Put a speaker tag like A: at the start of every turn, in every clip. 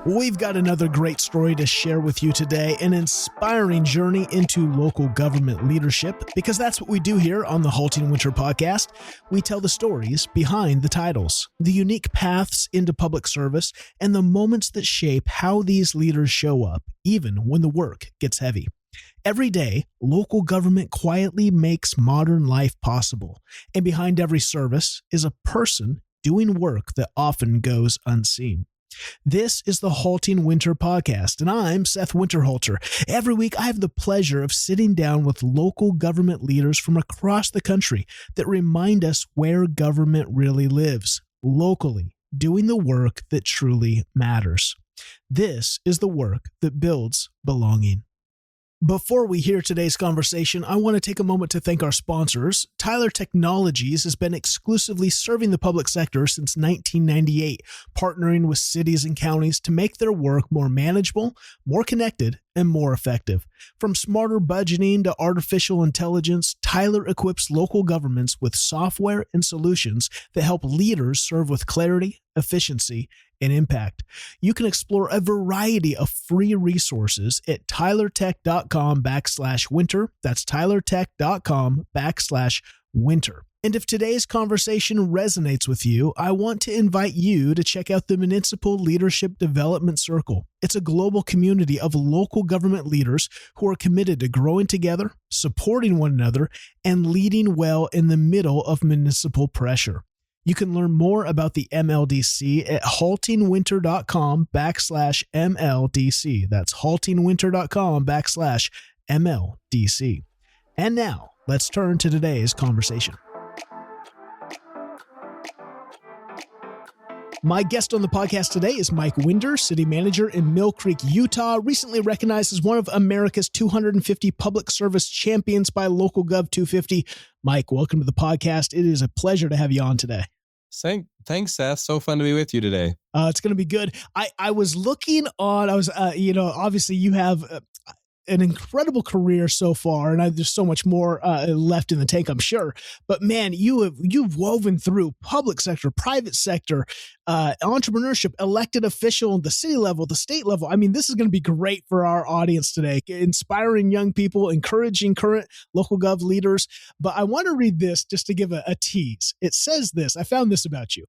A: We've got another great story to share with you today, an inspiring journey into local government leadership, because that's what we do here on the Halting Winter Podcast. We tell the stories behind the titles, the unique paths into public service, and the moments that shape how these leaders show up, even when the work gets heavy. Every day, local government quietly makes modern life possible, and behind every service is a person doing work that often goes unseen. This is the Halting Winter Podcast, and I'm Seth Winterhalter. Every week, I have the pleasure of sitting down with local government leaders from across the country that remind us where government really lives, locally, doing the work that truly matters. This is the work that builds belonging. Before we hear today's conversation, I want to take a moment to thank our sponsors. Tyler Technologies has been exclusively serving the public sector since 1998, partnering with cities and counties to make their work more manageable, more connected, and more effective. From smarter budgeting to artificial intelligence, Tyler equips local governments with software and solutions that help leaders serve with clarity, efficiency, and impact. You can explore a variety of free resources at tylertech.com/winter. That's tylertech.com/winter. And if today's conversation resonates with you, I want to invite you to check out the Municipal Leadership Development Circle. It's a global community of local government leaders who are committed to growing together, supporting one another, and leading well in the middle of municipal pressure. You can learn more about the MLDC at haltingwinter.com/MLDC. That's haltingwinter.com/MLDC. And now, let's turn to today's conversation. My guest on the podcast today is Mike Winder, city manager in Mill Creek, Utah, recently recognized as one of America's 250 public service champions by Local Gov 250. Mike, welcome to the podcast. It is a pleasure to have you on today.
B: Thanks, Seth. So fun to be with you today.
A: It's going to be good. I was looking on, obviously you have an incredible career so far, and there's so much more left in the tank, I'm sure. But man, you've woven through public sector, private sector, entrepreneurship, elected official, the city level, the state level. I mean, this is going to be great for our audience today, inspiring young people, encouraging current local gov leaders. But I want to read this just to give a tease. It says this. I found this about you.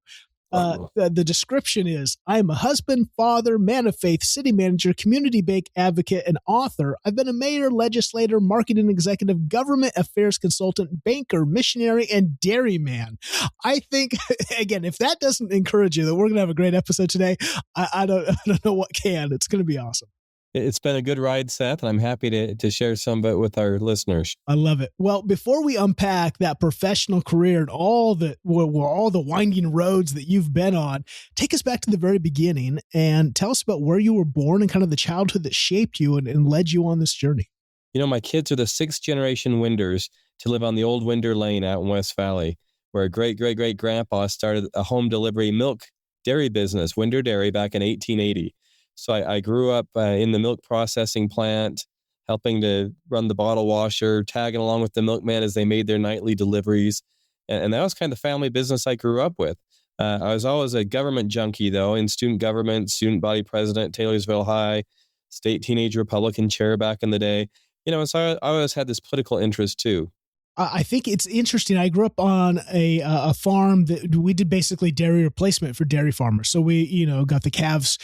A: The description is, I am a husband, father, man of faith, city manager, community bank advocate, and author. I've been a mayor, legislator, marketing executive, government affairs consultant, banker, missionary, and dairyman. I think, again, if that doesn't encourage you that we're going to have a great episode today, I don't know what can. It's going to be awesome.
B: It's been a good ride, Seth, and I'm happy to share some of it with our listeners.
A: I love it. Well, before we unpack that professional career and all the winding roads that you've been on, take us back to the very beginning and tell us about where you were born and kind of the childhood that shaped you and led you on this journey.
B: You know, my kids are the sixth generation Winders to live on the old Winder Lane out in West Valley, where a great-great-great-grandpa started a home delivery milk dairy business, Winder Dairy, back in 1880. So I grew up in the milk processing plant, helping to run the bottle washer, tagging along with the milkman as they made their nightly deliveries. And that was kind of the family business I grew up with. I was always a government junkie, though, in student government, student body president, Taylorsville High, state teenage Republican chair back in the day. You know, so I always had this political interest, too.
A: I think it's interesting. I grew up on a farm that we did basically dairy replacement for dairy farmers. So we, got the cows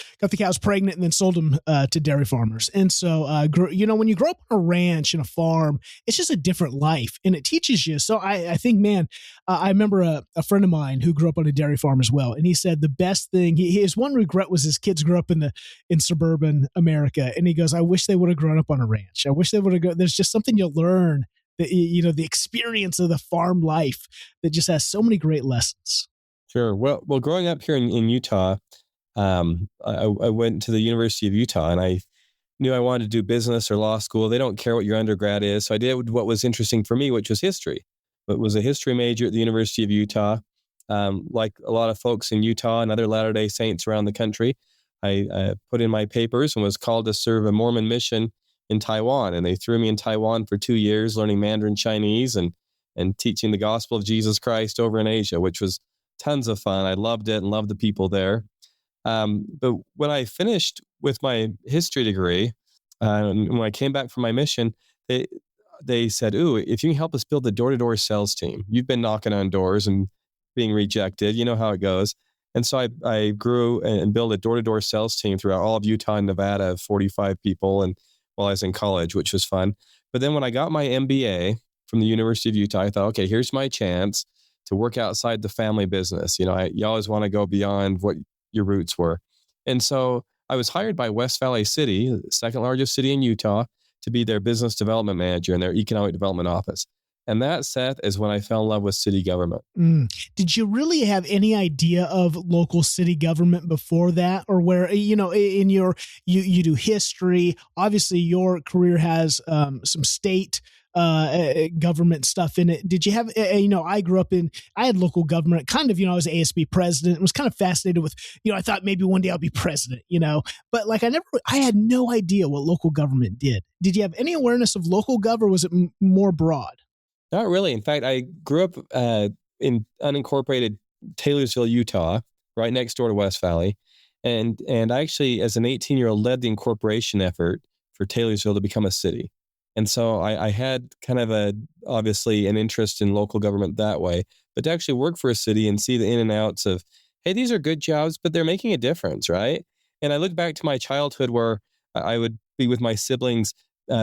A: pregnant and then sold them to dairy farmers. And so, when you grow up on a ranch and a farm, it's just a different life and it teaches you. So I think, man, I remember a friend of mine who grew up on a dairy farm as well. And he said the best thing, his one regret was his kids grew up in suburban America. And he goes, I wish they would have grown up on a ranch. I wish they would have there's just something you'll learn. The experience of the farm life that just has so many great lessons.
B: Sure. Well, growing up here in Utah, I went to the University of Utah and I knew I wanted to do business or law school. They don't care what your undergrad is. So I did what was interesting for me, which was history. But was a history major at the University of Utah. Like a lot of folks in Utah and other Latter-day Saints around the country, I put in my papers and was called to serve a Mormon mission in Taiwan. And they threw me in Taiwan for 2 years, learning Mandarin Chinese and teaching the gospel of Jesus Christ over in Asia, which was tons of fun. I loved it and loved the people there. But when I finished with my history degree, when I came back from my mission, they said, "Ooh, if you can help us build the door-to-door sales team, you've been knocking on doors and being rejected. You know how it goes." And so I grew and built a door-to-door sales team throughout all of Utah and Nevada of 45 people, and while I was in college, which was fun. But then when I got my MBA from the University of Utah, I thought, okay, here's my chance to work outside the family business. You always want to go beyond what your roots were. And so I was hired by West Valley City, the second largest city in Utah, to be their business development manager in their economic development office. And that, Seth, is when I fell in love with city government.
A: Did you really have any idea of local city government before that? Or where, in you do history, obviously your career has some state government stuff in it. Did you have, I had local government kind of, I was ASB president. I was kind of fascinated with, I thought maybe one day I'll be president, but like I had no idea what local government did. Did you have any awareness of local government, or was it more broad?
B: Not really. In fact, I grew up in unincorporated Taylorsville, Utah, right next door to West Valley. And I actually, as an 18-year-old, led the incorporation effort for Taylorsville to become a city. And so I had kind of obviously an interest in local government that way, but to actually work for a city and see the in and outs of, hey, these are good jobs, but they're making a difference, right? And I look back to my childhood where I would be with my siblings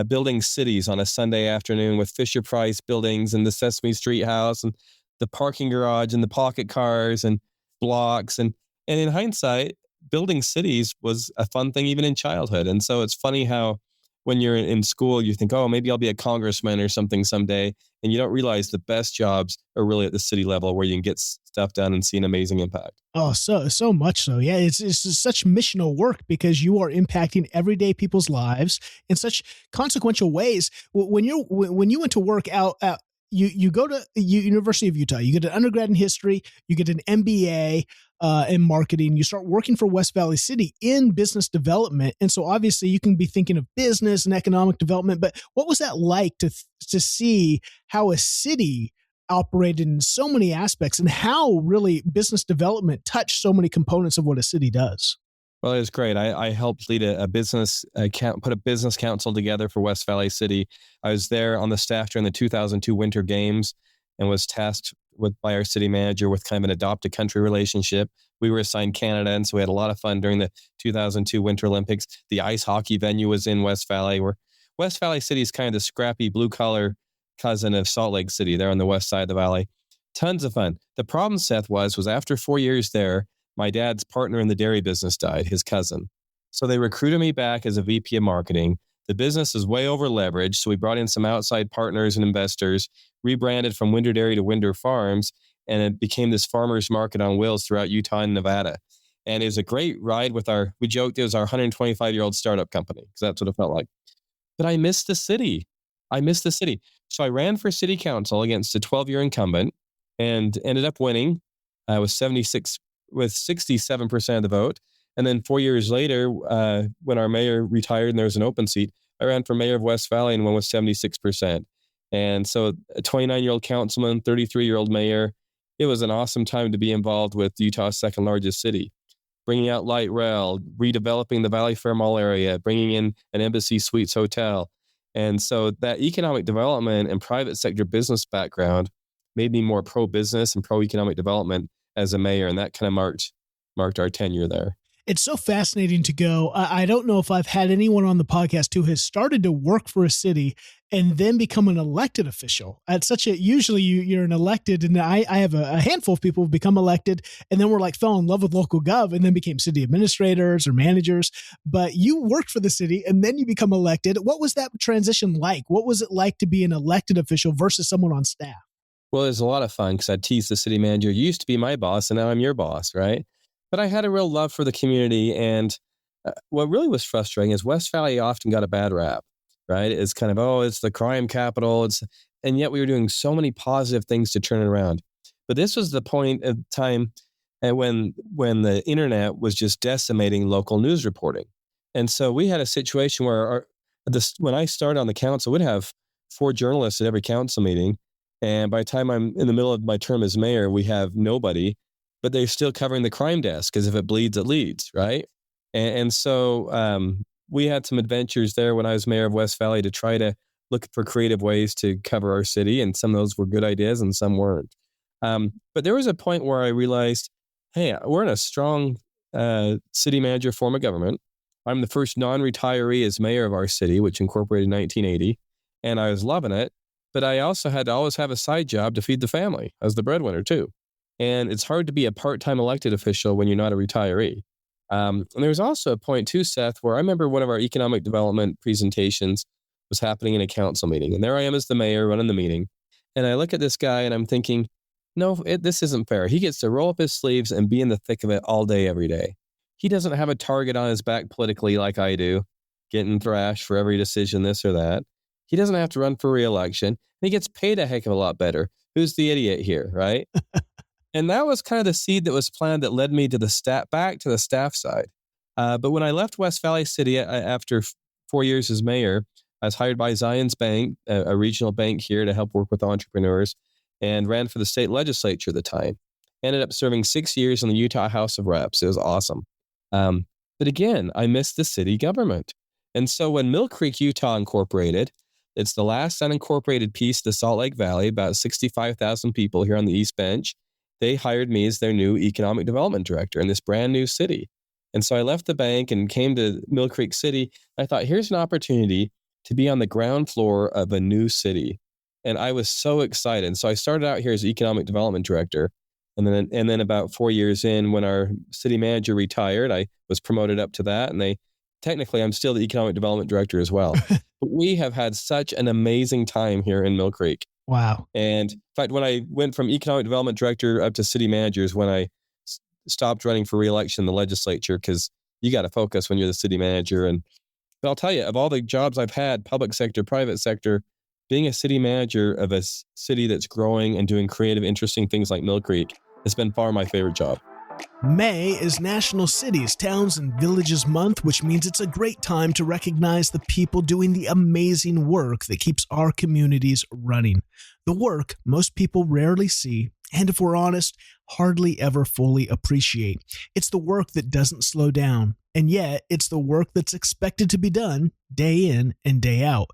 B: building cities on a Sunday afternoon with Fisher-Price buildings and the Sesame Street house and the parking garage and the pocket cars and blocks. And in hindsight, building cities was a fun thing even in childhood. And so it's funny how when you're in school, you think, oh, maybe I'll be a congressman or something someday. And you don't realize the best jobs are really at the city level where you can get stuff done and see an amazing impact.
A: Oh, so much so. Yeah, it's such missional work because you are impacting everyday people's lives in such consequential ways. When you went to work out, you go to University of Utah, you get an undergrad in history, you get an MBA in marketing, you start working for West Valley City in business development. And so obviously you can be thinking of business and economic development, but what was that like to see how a city operated in so many aspects and how really business development touched so many components of what a city does?
B: Well, it was great. I helped lead a business put a business council together for West Valley City. I was there on the staff during the 2002 Winter Games and was tasked by our city manager with kind of an adopt a country relationship. We were assigned Canada, and so we had a lot of fun during the 2002 Winter Olympics. The ice hockey venue was in West Valley, where West Valley City is kind of the scrappy blue-collar cousin of Salt Lake City there on the west side of the valley. Tons of fun. The problem, Seth, was after 4 years there, my dad's partner in the dairy business died, his cousin. So they recruited me back as a VP of marketing. The business is way over leveraged, so we brought in some outside partners and investors, rebranded from Winder Dairy to Winder Farms, and it became this farmer's market on wheels throughout Utah and Nevada. And it was a great ride with we joked it was our 125-year-old startup company, because that's what it felt like. But I missed the city. So I ran for city council against a 12-year incumbent and ended up winning. I was 67% of the vote. And then 4 years later, when our mayor retired and there was an open seat, I ran for mayor of West Valley and won with 76%. And so a 29-year-old councilman, 33-year-old mayor, it was an awesome time to be involved with Utah's second largest city, bringing out light rail, redeveloping the Valley Fair Mall area, bringing in an Embassy Suites hotel. And so that economic development and private sector business background made me more pro-business and pro-economic development as a mayor, and that kind of marked our tenure there.
A: It's so fascinating to go. I don't know if I've had anyone on the podcast who has started to work for a city and then become an elected official. Usually you're an elected, and I have a handful of people who've become elected and then fell in love with local gov and then became city administrators or managers. But you worked for the city and then you become elected. What was that transition like? What was it like to be an elected official versus someone on staff?
B: Well, it was a lot of fun because I teased the city manager, you used to be my boss and now I'm your boss, right? But I had a real love for the community. And what really was frustrating is West Valley often got a bad rap, right? It's kind of, it's the crime capital. And yet we were doing so many positive things to turn it around. But this was the point of time when the internet was just decimating local news reporting. And so we had a situation where when I started on the council, we'd have 4 journalists at every council meeting. And by the time I'm in the middle of my term as mayor, we have nobody. but they're still covering the crime desk because if it bleeds, it leads, right? And so we had some adventures there when I was mayor of West Valley to try to look for creative ways to cover our city. And some of those were good ideas and some weren't. But there was a point where I realized, hey, we're in a strong city manager form of government. I'm the first non-retiree as mayor of our city, which incorporated in 1980. And I was loving it. But I also had to always have a side job to feed the family. I was the breadwinner too. And it's hard to be a part-time elected official when you're not a retiree. And there was also a point too, Seth, where I remember one of our economic development presentations was happening in a council meeting. And there I am as the mayor running the meeting. And I look at this guy and I'm thinking, no, this isn't fair. He gets to roll up his sleeves and be in the thick of it all day, every day. He doesn't have a target on his back politically like I do, getting thrashed for every decision, this or that. He doesn't have to run for re-election. And he gets paid a heck of a lot better. Who's the idiot here, right? And that was kind of the seed that was planted that led me to back to the staff side. But when I left West Valley City after 4 years as mayor, I was hired by Zions Bank, a regional bank here, to help work with entrepreneurs, and ran for the state legislature at the time. Ended up serving 6 years in the Utah House of Reps. It was awesome. But again, I missed the city government. And so when Mill Creek, Utah incorporated, it's the last unincorporated piece of the Salt Lake Valley, about 65,000 people here on the East Bench. They hired me as their new economic development director in this brand new city. And so I left the bank and came to Mill Creek City. I thought, here's an opportunity to be on the ground floor of a new city. And I was so excited. So I started out here as economic development director. And then about 4 years in, when our city manager retired, I was promoted up to that. And technically, I'm still the economic development director as well. But we have had such an amazing time here in Mill Creek.
A: Wow.
B: And in fact, when I went from economic development director up to city manager is when I stopped running for re-election in the legislature, because you got to focus when you're the city manager. But I'll tell you, of all the jobs I've had, public sector, private sector, being a city manager of a city that's growing and doing creative, interesting things like Mill Creek has been far my favorite job.
A: May is National Cities, Towns, and Villages Month, which means it's a great time to recognize the people doing the amazing work that keeps our communities running. The work most people rarely see, and if we're honest, hardly ever fully appreciate. It's the work that doesn't slow down, and yet it's the work that's expected to be done day in and day out.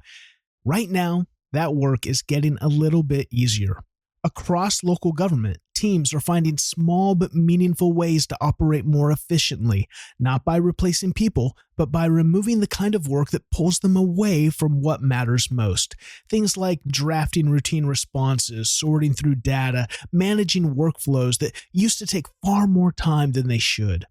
A: Right now, that work is getting a little bit easier. Across local government, teams are finding small but meaningful ways to operate more efficiently, not by replacing people, but by removing the kind of work that pulls them away from what matters most. Things like drafting routine responses, sorting through data, managing workflows that used to take far more time than they should.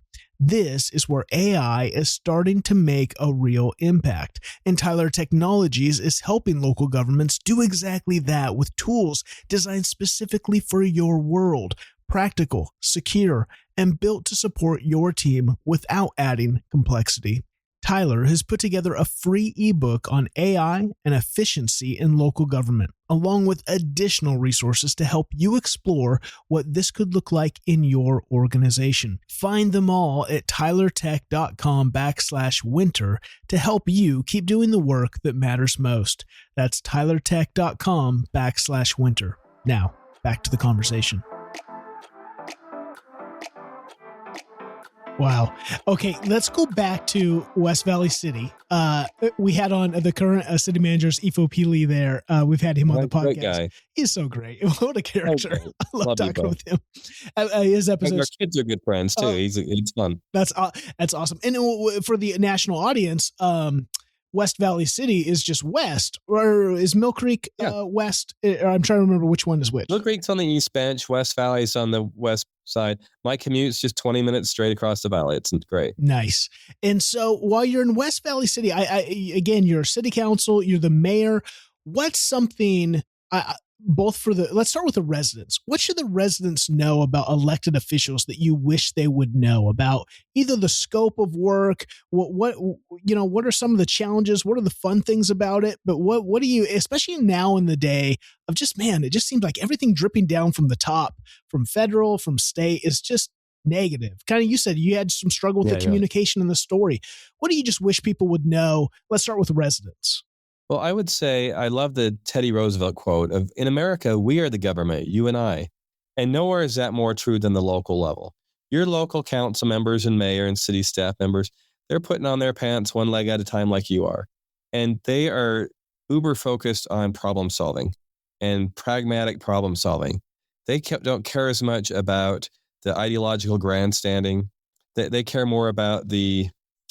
A: This is where AI is starting to make a real impact, and Tyler Technologies is helping local governments do exactly that with tools designed specifically for your world, practical, secure, and built to support your team without adding complexity. Tyler has put together a free ebook on AI and efficiency in local government, along with additional resources to help you explore what this could look like in your organization. Find them all at tylertech.com/winter to help you keep doing the work that matters most. That's tylertech.com/winter. Now, back to the conversation. Wow. Okay, let's go back to West Valley City. We had on the current city manager's Ifo Pili there. We've had him on the podcast.
B: Great guy.
A: He's so great. What a character.
B: Okay.
A: I love talking with him.
B: His episodes. Our kids are good friends too. It's fun.
A: That's awesome. And for the national audience, West Valley City is just west, or is Mill Creek west? I'm trying to remember which one is which.
B: Mill Creek's on the East Bench, West Valley's on the west side. My commute's just 20 minutes straight across the valley. It's great.
A: Nice. And so while you're in West Valley City, again, you're city council, you're the mayor. What's something, let's start with the residents. What should the residents know about elected officials that you wish they would know about either the scope of work, what are some of the challenges? What are the fun things about it? But what do you, especially now in the day of just, man, it just seems like everything dripping down from the top, from federal, from state, is just negative. Kind of, you said you had some struggle with the communication in the story. What do you just wish people would know? Let's start with residents.
B: Well, I would say I love the Teddy Roosevelt quote of, in America, we are the government, you and I. And nowhere is that more true than the local level. Your local council members and mayor and city staff members, they're putting on their pants one leg at a time like you are. And they are uber focused on problem solving and pragmatic problem solving. They don't care as much about the ideological grandstanding. They care more about the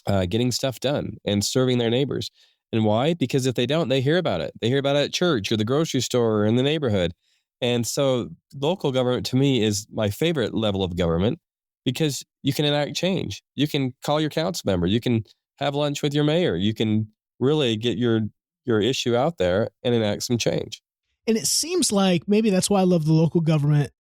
B: getting stuff done and serving their neighbors. And why? Because if they don't, they hear about it. They hear about it at church or the grocery store or in the neighborhood. And so local government to me is my favorite level of government because you can enact change. You can call your council member. You can have lunch with your mayor. You can really get your issue out there and enact some change.
A: And it seems like maybe that's why I love the local government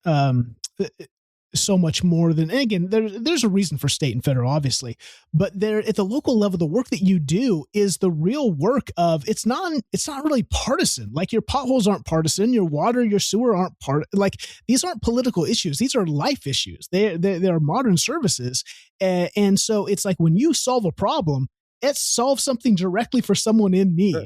A: so much more than, and again, there's a reason for state and federal, obviously, but there at the local level, the work that you do is the real work of, it's not really partisan. Like your potholes aren't partisan, your water, your sewer aren't like these aren't political issues. These are life issues. They are modern services. And so it's like when you solve a problem, it solves something directly for someone in need. Sure.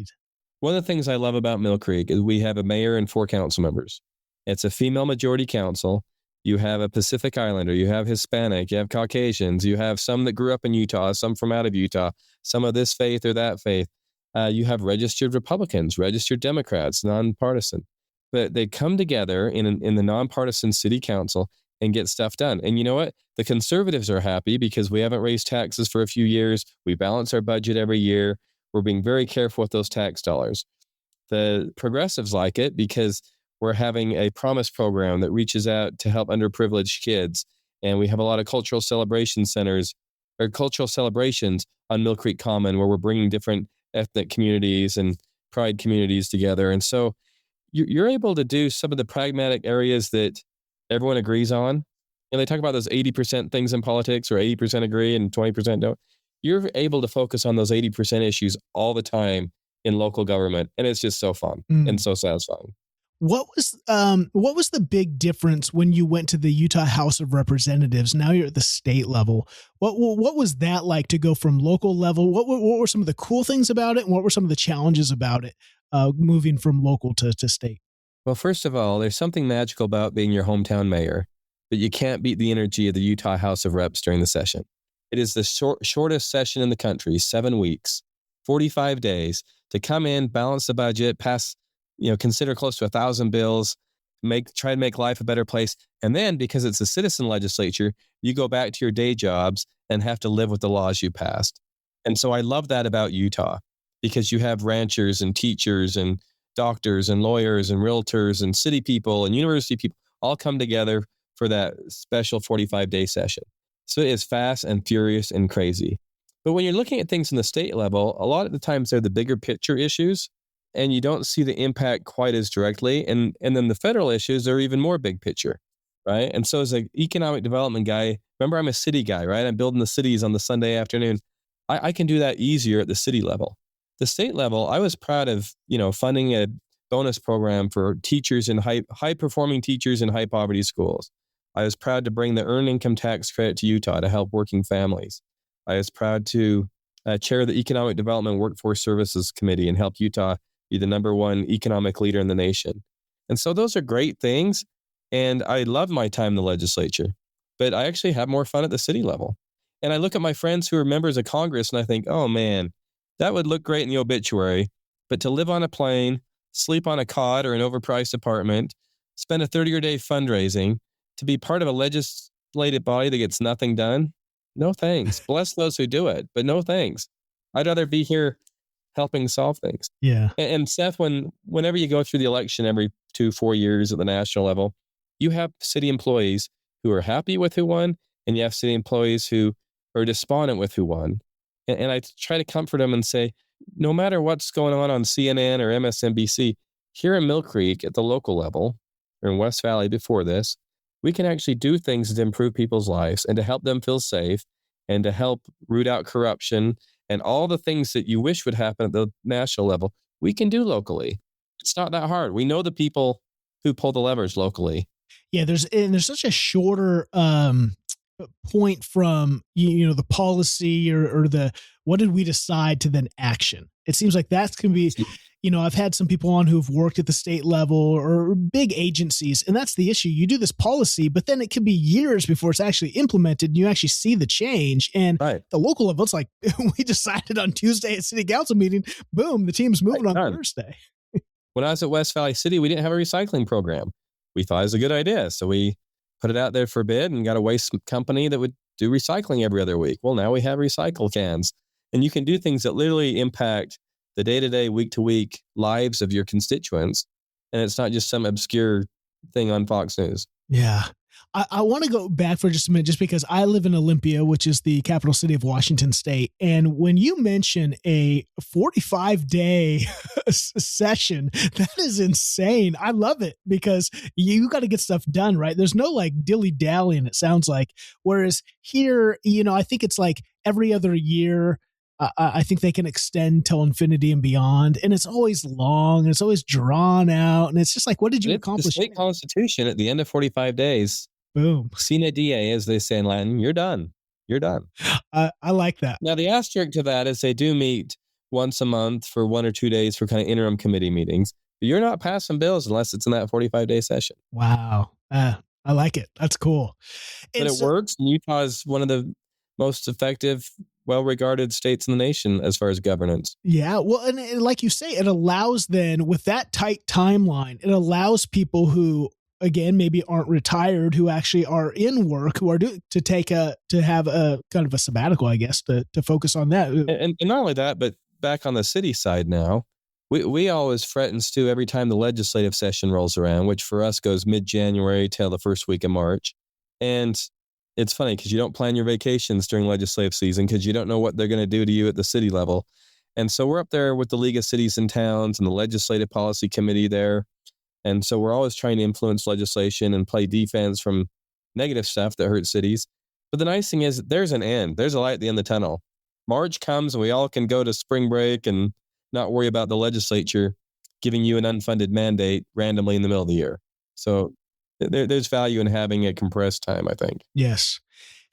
B: One of the things I love about Mill Creek is we have a mayor and 4 council members. It's a female majority council. You have a Pacific Islander, you have Hispanic, you have Caucasians, you have some that grew up in Utah, some from out of Utah, some of this faith or that faith. You have registered Republicans, registered Democrats, nonpartisan. But they come together in the nonpartisan city council and get stuff done. And you know what? The conservatives are happy because we haven't raised taxes for a few years. We balance our budget every year. We're being very careful with those tax dollars. The progressives like it because we're having a promise program that reaches out to help underprivileged kids. And we have a lot of cultural celebration centers or cultural celebrations on Mill Creek Common where we're bringing different ethnic communities and pride communities together. And so you're able to do some of the pragmatic areas that everyone agrees on. And they talk about those 80% things in politics or 80% agree and 20% don't. You're able to focus on those 80% issues all the time in local government. And it's just so fun and so satisfying.
A: What was the big difference when you went to the Utah House of Representatives? Now you're at the state level. What was that like to go from local level? What were some of the cool things about it? And what were some of the challenges about it moving from local to state?
B: Well, first of all, there's something magical about being your hometown mayor, but you can't beat the energy of the Utah House of Reps during the session. It is the shortest session in the country, 7 weeks, 45 days to come in, balance the budget, pass consider close to 1,000 bills, try to make life a better place. And then because it's a citizen legislature, you go back to your day jobs and have to live with the laws you passed. And so I love that about Utah because you have ranchers and teachers and doctors and lawyers and realtors and city people and university people all come together for that special 45-day session. So it is fast and furious and crazy. But when you're looking at things in the state level, a lot of the times they're the bigger picture issues. And you don't see the impact quite as directly. And then the federal issues are even more big picture, right? And so as an economic development guy, remember I'm a city guy, right? I'm building the cities on the Sunday afternoon. I can do that easier at the city level. The state level, I was proud of, funding a bonus program for teachers in high-performing teachers in high-poverty schools. I was proud to bring the earned income tax credit to Utah to help working families. I was proud to chair the Economic Development Workforce Services Committee and help Utah be the #1 economic leader in the nation. And so those are great things. And I love my time in the legislature, but I actually have more fun at the city level. And I look at my friends who are members of Congress and I think, oh man, that would look great in the obituary, but to live on a plane, sleep on a cot or an overpriced apartment, spend a 30-day fundraising, to be part of a legislative body that gets nothing done, no thanks. Bless those who do it, but no thanks. I'd rather be here helping solve things.
A: Yeah.
B: And Seth, whenever you go through the election every 2-4 years at the national level, you have city employees who are happy with who won, and you have city employees who are despondent with who won. And I try to comfort them and say, no matter what's going on CNN or MSNBC, here in Mill Creek at the local level, or in West Valley before this, we can actually do things to improve people's lives and to help them feel safe and to help root out corruption and all the things that you wish would happen at the national level, we can do locally. It's not that hard. We know the people who pull the levers locally.
A: Yeah, there's such a shorter point from the policy or the what did we decide to then action. It seems like that can be I've had some people on who've worked at the state level or big agencies, and that's the issue. You do this policy, but then it could be years before it's actually implemented and you actually see the change. And
B: Right.
A: the local level, it's like we decided on Tuesday at city council meeting, boom, the team's moving on Thursday.
B: When I was at West Valley City, we didn't have a recycling program. We thought it was a good idea. So we put it out there for bid and got a waste company that would do recycling every other week. Well, now we have recycle cans. And you can do things that literally impact the day-to-day, week-to-week lives of your constituents. And it's not just some obscure thing on Fox News.
A: Yeah. I want to go back for just a minute, just because I live in Olympia, which is the capital city of Washington State. And when you mention a 45-day session, that is insane. I love it because you got to get stuff done, right? There's no like dilly-dallying, it sounds like. Whereas here, I think it's like every other year. I think they can extend till infinity and beyond. And it's always long. And it's always drawn out. And it's just like, what did you accomplish?
B: The state constitution at the end of 45 days.
A: Boom.
B: Sine die, as they say in Latin, you're done. You're done.
A: I like that.
B: Now, the asterisk to that is they do meet once a month for 1 or 2 days for kind of interim committee meetings. But you're not passing bills unless it's in that 45-day session.
A: Wow. I like it. That's cool.
B: But it works. Utah is one of the most effective, well-regarded states in the nation as far as governance.
A: Yeah. Well, and like you say, it allows then, with that tight timeline, it allows people who, again, maybe aren't retired, who actually are in work, who are to have a kind of a sabbatical, I guess, to focus on that.
B: And not only that, but back on the city side now, we always fret and stew every time the legislative session rolls around, which for us goes mid-January till the first week of March. And it's funny because you don't plan your vacations during legislative season because you don't know what they're going to do to you at the city level. And so we're up there with the League of Cities and Towns and the Legislative Policy Committee there. And so we're always trying to influence legislation and play defense from negative stuff that hurts cities. But the nice thing is there's an end. There's a light at the end of the tunnel. March comes and we all can go to spring break and not worry about the legislature giving you an unfunded mandate randomly in the middle of the year. So there's value in having a compressed time, I think.
A: Yes.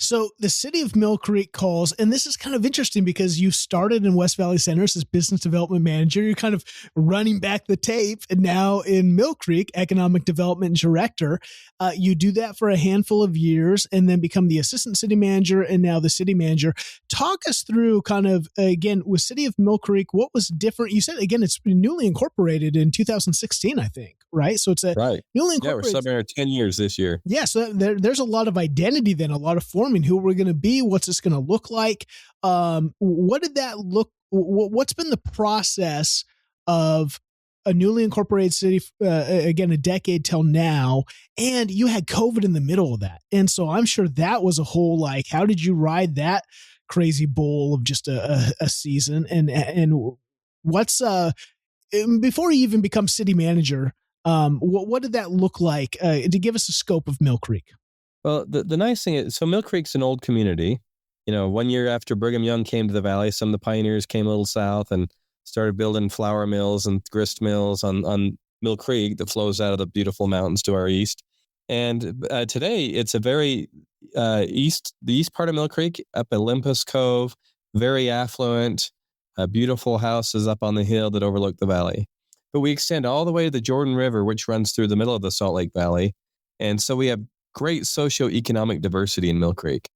A: So the city of Mill Creek calls, and this is kind of interesting because you started in West Valley Center as business development manager. You're kind of running back the tape, and now in Mill Creek, economic development director. You do that for a handful of years and then become the assistant city manager and now the city manager. Talk us through kind of, again, with city of Mill Creek, what was different? You said, again, it's newly incorporated in 2016, I think, right? So it's newly incorporated.
B: Yeah, we're celebrating 10 years this year.
A: Yeah, so there's a lot of identity then, a lot of forming who we're going to be, what's this going to look like. What did that look? What's been the process of a newly incorporated city, again, a decade till now, and you had COVID in the middle of that. And so I'm sure that was a whole, like, how did you ride that crazy bowl of just a season? And what's, before you even become city manager, what did that look like to give us a scope of Mill Creek?
B: Well, the nice thing is, so Mill Creek's an old community. 1 year after Brigham Young came to the valley, some of the pioneers came a little south and started building flour mills and grist mills on Mill Creek that flows out of the beautiful mountains to our east. And today, it's a very the east part of Mill Creek, up Olympus Cove, very affluent, beautiful houses up on the hill that overlook the valley. But we extend all the way to the Jordan River, which runs through the middle of the Salt Lake Valley. And so we have great socioeconomic diversity in Mill Creek,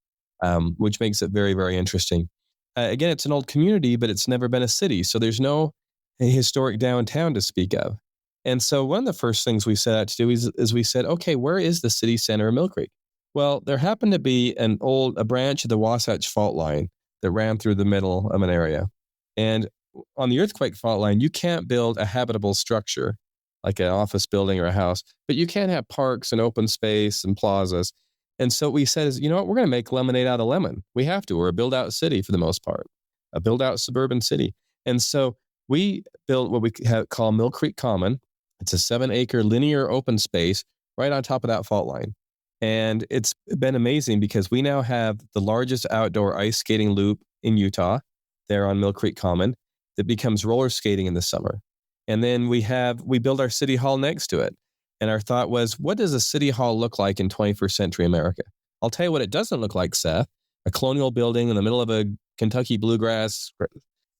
B: which makes it very, very interesting. Again, it's an old community, but it's never been a city. So there's no historic downtown to speak of. And so one of the first things we set out to do is we said, okay, where is the city center of Mill Creek? Well, there happened to be a branch of the Wasatch Fault Line that ran through the middle of an area. And on the earthquake fault line, you can't build a habitable structure like an office building or a house, but you can have parks and open space and plazas. And so what we said is, you know what, we're going to make lemonade out of lemon. We have to. We're a build-out city for the most part, a build-out suburban city. And so we built what we call Mill Creek Common. It's a 7-acre linear open space right on top of that fault line. And it's been amazing because we now have the largest outdoor ice skating loop in Utah there on Mill Creek Common that becomes roller skating in the summer. And then we build our city hall next to it. And our thought was, what does a city hall look like in 21st century America? I'll tell you what it doesn't look like, Seth, a colonial building in the middle of a Kentucky bluegrass.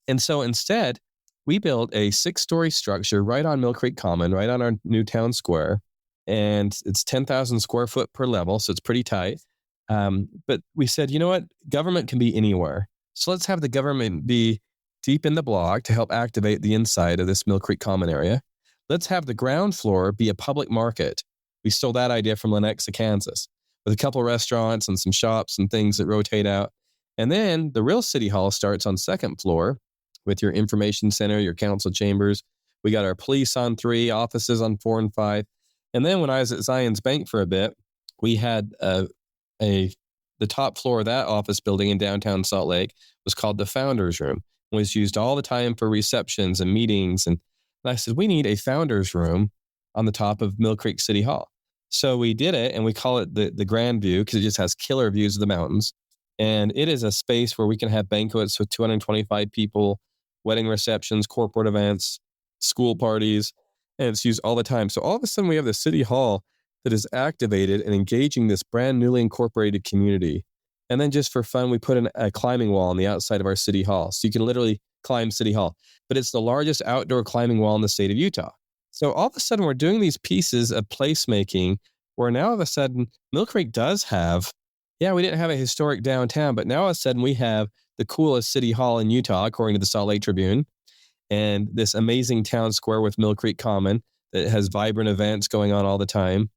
B: And so instead, we built a 6-story structure right on Mill Creek Common, right on our new town square. And it's 10,000 square foot per level, so it's pretty tight. But we said, you know what? Government can be anywhere. So let's have the government be deep in the block to help activate the inside of this Mill Creek Common area. Let's have the ground floor be a public market. We stole that idea from Lenexa, Kansas, with a couple of restaurants and some shops and things that rotate out. And then the real city hall starts on 2nd floor with your information center, your council chambers. We got our police on 3, offices on 4 and 5. And then when I was at Zions Bank for a bit, we had the top floor of that office building in downtown Salt Lake was called the Founders Room. It was used all the time for receptions and meetings. And I said, we need a Founders Room on the top of Mill Creek City Hall. So we did it, and we call it the Grand View because it just has killer views of the mountains. And it is a space where we can have banquets with 225 people, wedding receptions, corporate events, school parties, and it's used all the time. So all of a sudden we have the city hall that is activated and engaging this brand newly incorporated community. And then just for fun, we put a climbing wall on the outside of our city hall. So you can literally climb City Hall, but it's the largest outdoor climbing wall in the state of Utah. So all of a sudden we're doing these pieces of placemaking where now all of a sudden Mill Creek does have, we didn't have a historic downtown, but now all of a sudden we have the coolest city hall in Utah, according to the Salt Lake Tribune, and this amazing town square with Mill Creek Common that has vibrant events going on all the time.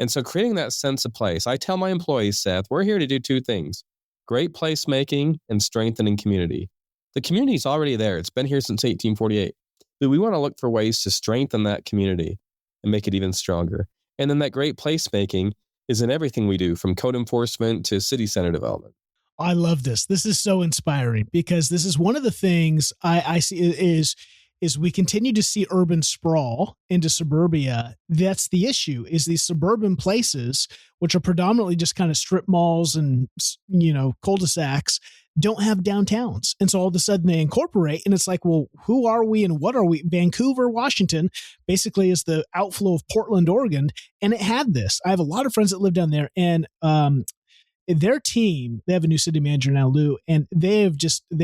B: And so creating that sense of place, I tell my employees, Seth, we're here to do 2 things: great placemaking and strengthening community. The community is already there. It's been here since 1848. But we want to look for ways to strengthen that community and make it even stronger. And then that great placemaking is in everything we do, from code enforcement to city center development.
A: I love this. This is so inspiring because this is one of the things I see is we continue to see urban sprawl into suburbia. That's the issue, is these suburban places, which are predominantly just kind of strip malls and, cul-de-sacs, don't have downtowns. And so all of a sudden they incorporate, and it's like, well, who are we and what are we? Vancouver, Washington, basically is the outflow of Portland, Oregon. And it had this. I have a lot of friends that live down there, and their team, they have a new city manager now, Lou, and they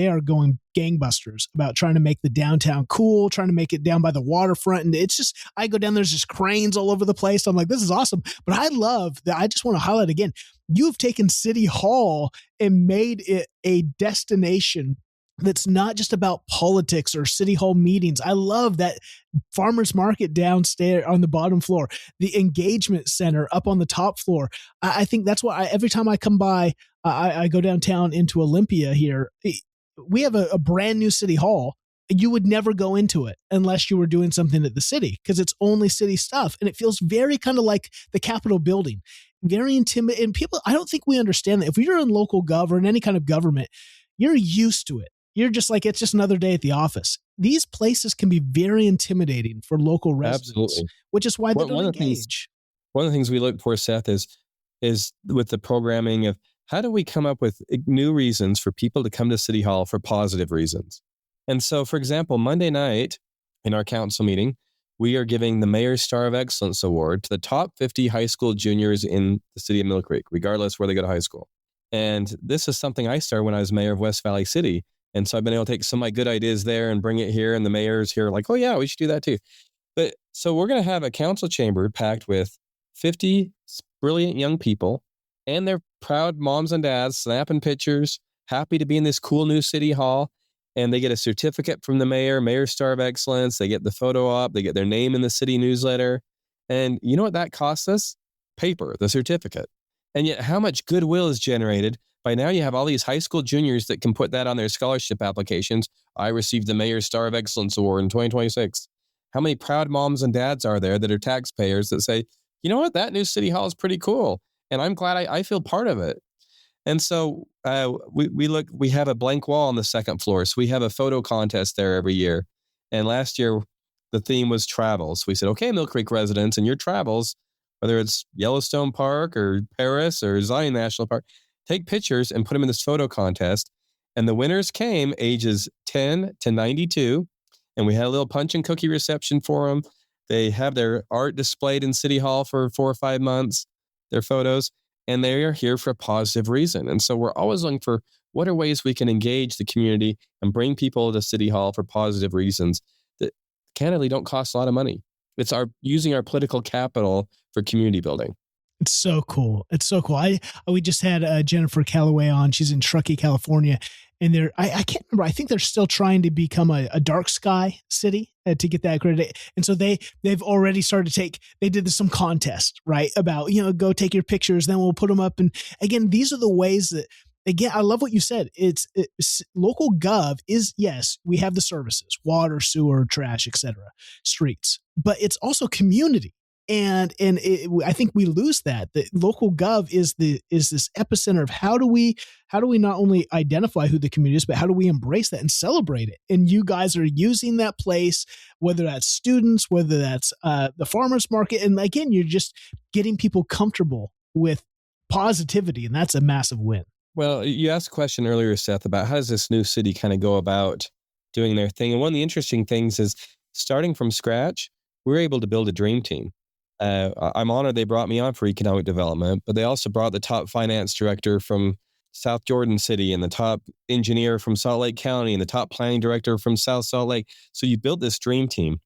A: are going gangbusters about trying to make the downtown cool, trying to make it down by the waterfront. And it's just, I go down, there's just cranes all over the place. I'm like, this is awesome. But I love that. I just want to highlight again, you've taken City Hall and made it a destination that's not just about politics or city hall meetings. I love that farmers market downstairs on the bottom floor, the engagement center up on the top floor. I think that's why every time I come by, I go downtown into Olympia here. We have a brand new city hall. You would never go into it unless you were doing something at the city, because it's only city stuff. And it feels very kind of like the Capitol building, very intimidating. And people, I don't think we understand that. If you're in local government, any kind of government, you're used to it. You're just like, it's just another day at the office. These places can be very intimidating for local residents,
B: Absolutely.
A: Which is why they don't engage.
B: One of the things we look for, Seth, is with the programming of how do we come up with new reasons for people to come to City Hall for positive reasons. And so, for example, Monday night in our council meeting, we are giving the Mayor's Star of Excellence Award to the top 50 high school juniors in the city of Mill Creek, regardless where they go to high school. And this is something I started when I was mayor of West Valley City. And so I've been able to take some of my good ideas there and bring it here. And the mayor's here like, oh yeah, we should do that too. But so we're going to have a council chamber packed with 50 brilliant young people and their proud moms and dads snapping pictures, happy to be in this cool new city hall. And they get a certificate from the Mayor's Star of Excellence. They get the photo op. They get their name in the city newsletter. And you know what that costs us? Paper, the certificate. And yet how much goodwill is generated by now you have all these high school juniors that can put that on their scholarship applications. I received the Mayor's Star of Excellence Award in 2026. How many proud moms and dads are there that are taxpayers that say, you know what, that new city hall is pretty cool. And I'm glad I feel part of it. And so we have a blank wall on the second floor. So we have a photo contest there every year. And last year, the theme was travels. We said, okay, Mill Creek residents, and your travels, whether it's Yellowstone Park or Paris or Zion National Park, take pictures and put them in this photo contest. And the winners came ages 10 to 92. And we had a little punch and cookie reception for them. They have their art displayed in City Hall for 4 or 5 months, their photos. and they are here for a positive reason. And so we're always looking for what are ways we can engage the community and bring people to City Hall for positive reasons that candidly don't cost a lot of money. It's using our political capital for community building.
A: It's so cool. It's so cool. We just had Jennifer Calloway on. She's in Truckee, California, and I can't remember. I think they're still trying to become a dark sky city to get that accredited. And so they've already started to they did some contest, right? About, go take your pictures, then we'll put them up. And again, these are the ways that, again, I love what you said. It's local gov is, yes, we have the services, water, sewer, trash, etc., streets, but it's also community. And I think we lose that. The local gov is this epicenter of how do we not only identify who the community is, but how do we embrace that and celebrate it? And you guys are using that place, whether that's students, whether that's the farmers market, and again, you're just getting people comfortable with positivity, and that's a massive win.
B: Well, you asked a question earlier, Seth, about how does this new city kind of go about doing their thing? And one of the interesting things is starting from scratch, we're able to build a dream team. I'm honored they brought me on for economic development, but they also brought the top finance director from South Jordan City and the top engineer from Salt Lake County and the top planning director from South Salt Lake. So you build this dream team.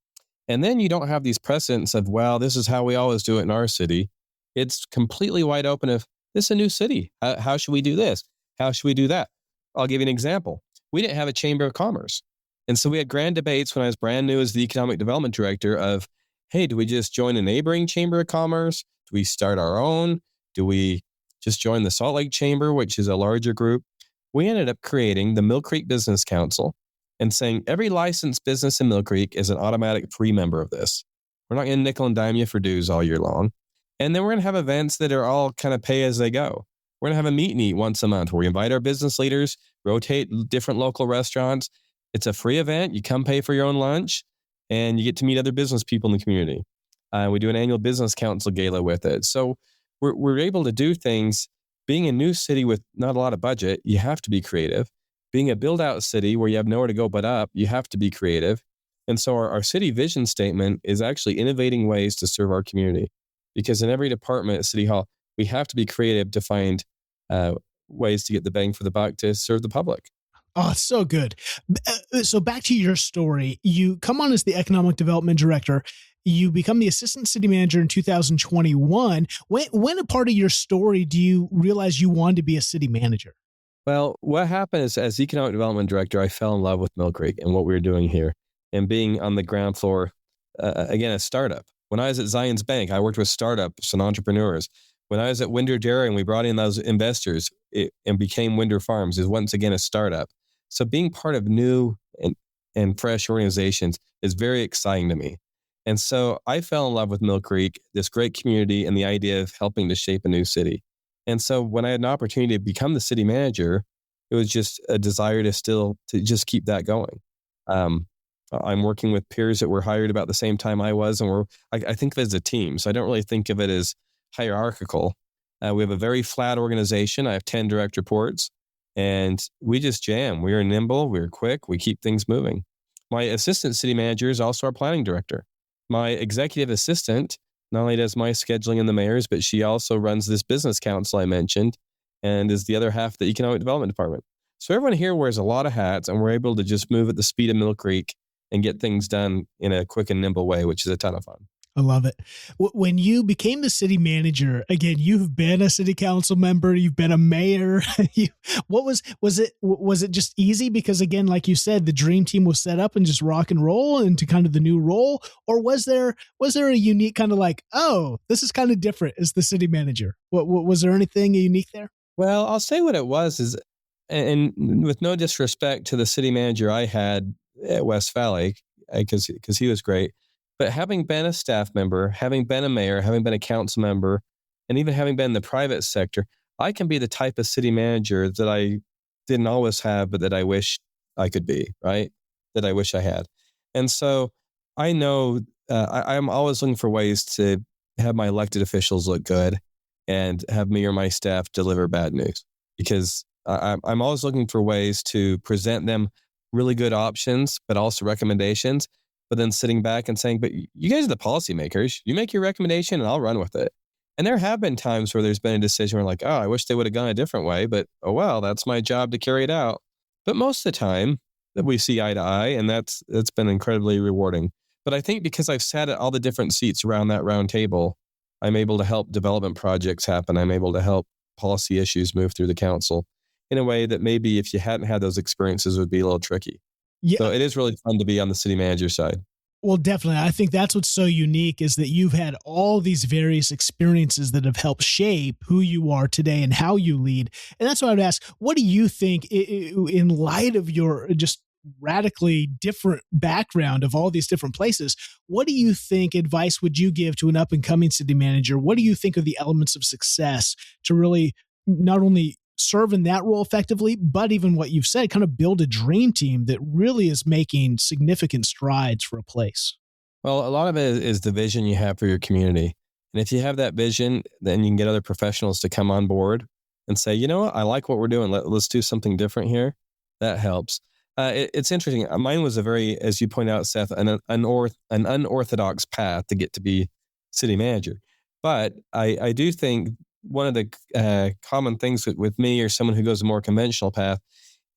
B: And then you don't have these precedents of, well, this is how we always do it in our city. It's completely wide open of, this is a new city. How should we do this? How should we do that? I'll give you an example. We didn't have a chamber of commerce. And so we had grand debates when I was brand new as the economic development director of, hey, do we just join a neighboring chamber of commerce? Do we start our own? Do we just join the Salt Lake Chamber, which is a larger group? We ended up creating the Mill Creek Business Council and saying every licensed business in Mill Creek is an automatic free member of this. We're not going to nickel and dime you for dues all year long. And then we're going to have events that are all kind of pay as they go. We're going to have a meet and eat once a month where we invite our business leaders, rotate different local restaurants. It's a free event. You come pay for your own lunch, and you get to meet other business people in the community. We do an annual business council gala with it. So we're able to do things. Being a new city with not a lot of budget, you have to be creative. Being a build-out city where you have nowhere to go but up, you have to be creative. And so our city vision statement is actually innovating ways to serve our community. Because in every department at City Hall, we have to be creative to find ways to get the bang for the buck to serve the public.
A: Oh, it's so good. So back to your story. You come on as the economic development director. You become the assistant city manager in 2021. When a part of your story do you realize you wanted to be a city manager?
B: Well, what happened is as economic development director, I fell in love with Mill Creek and what we were doing here and being on the ground floor, again, a startup. When I was at Zion's Bank, I worked with startups and entrepreneurs. When I was at Winder Dairy and we brought in those investors and became Winder Farms is once again a startup. So being part of new and fresh organizations is very exciting to me. And so I fell in love with Mill Creek, this great community, and the idea of helping to shape a new city. And so when I had an opportunity to become the city manager, it was just a desire to just keep that going. I'm working with peers that were hired about the same time I was, and I think of it as a team. So I don't really think of it as hierarchical. We have a very flat organization. I have 10 direct reports. And we just jam. We are nimble. We're quick. We keep things moving. My assistant city manager is also our planning director. My executive assistant not only does my scheduling and the mayor's, but she also runs this business council I mentioned and is the other half of the economic development department. So everyone here wears a lot of hats, and we're able to just move at the speed of Mill Creek and get things done in a quick and nimble way, which is a ton of fun.
A: I love it. When you became the city manager, again, you've been a city council member, you've been a mayor. Was it just easy? Because again, like you said, the dream team was set up and just rock and roll into kind of the new role, or was there a unique kind of like, oh, this is kind of different as the city manager? Was there anything unique there?
B: Well, I'll say what it was is, and with no disrespect to the city manager I had at West Valley, because he was great. But having been a staff member, having been a mayor, having been a council member, and even having been in the private sector, I can be the type of city manager that I didn't always have, but that I wish I could be, right? That I wish I had. And so I know I'm always looking for ways to have my elected officials look good and have me or my staff deliver bad news, because I'm always looking for ways to present them really good options, but also recommendations. But then sitting back and saying, but you guys are the policymakers. You make your recommendation and I'll run with it. And there have been times where there's been a decision where like, oh, I wish they would have gone a different way, but oh, well, that's my job to carry it out. But most of the time that we see eye to eye, and that's been incredibly rewarding. But I think because I've sat at all the different seats around that round table, I'm able to help development projects happen. I'm able to help policy issues move through the council in a way that maybe if you hadn't had those experiences would be a little tricky.
A: Yeah.
B: So it is really fun to be on the city manager side.
A: Well, definitely. I think that's what's so unique is that you've had all these various experiences that have helped shape who you are today and how you lead. And that's why I would ask, what do you think in light of your just radically different background of all these different places, what do you think advice would you give to an up and coming city manager? What do you think are the elements of success to really not only serve in that role effectively, but even what you've said, kind of build a dream team that really is making significant strides for a place?
B: Well, a lot of it is the vision you have for your community. And if you have that vision, then you can get other professionals to come on board and say, you know what, I like what we're doing. Let's do something different here. That helps. It's interesting. Mine was a very, as you point out, Seth, an unorthodox path to get to be city manager. But I do think one of the common things with me or someone who goes a more conventional path